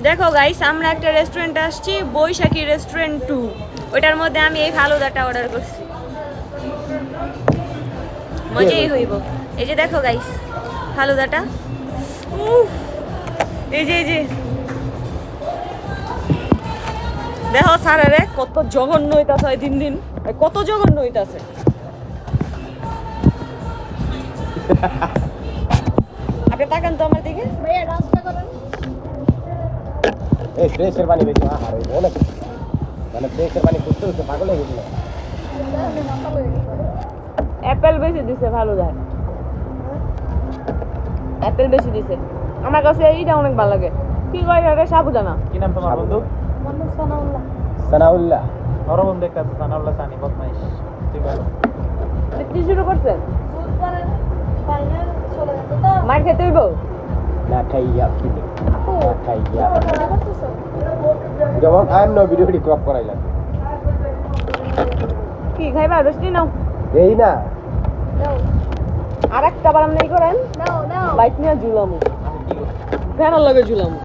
দেখো গাইস, আমরা একটা রেস্টুরেন্টে আসছি, বৈশাখী রেস্টুরেন্ট 2। ওটার মধ্যে আমি এই ফালুদাটা অর্ডার করছি। মজাই হইব। এই যে দেখো গাইস, ফালুদাটা। উফ, এই যে দেখো স্যারে রে, কত জঘন্য হইতাছে দিন দিন, কত জঘন্য হইতাছে। আপনি তাকান তো আমার দিকে। ভাইয়া রাস্তা করেন। এই ফ্রেশের পানি বেশি আরে অনেক মানে ফ্রেশের পানি করতে করতে পাগল হয়ে গেছিল। অ্যাপেল বেশি দিছে ফালুদায়, অ্যাপেল বেশি দিছে। আমার কাছে এইটা অনেক ভালো লাগে। কি কয় এটা, সাবুদানা। কি নাম তোমার বন্ধু? মোহাম্মদ সানাউল্লাহ। সানাউল্লাহ। ওর বন্ধু একটা আছে সানাউল্লাহ সানি বদমাইশ। ঠিক আছে। কি শুরু করছেন? জুস করেন। পাইলে চলে গেছে তো। মার খেতে হইব? না খাইয়া কিনে আপু, না খাইয়া মনে করতেছো? যেমন আইম নো ভিডিওটি ক্রপ করাইলাম কি খাইবা? রোস্টি নাও। এই না নাও, আর একটা বার আপনি করেন, নাও, নাও। বাইক নিয়ে ঝুলামু, আমি কি করব? ফ্যানের লগে ঝুলামু।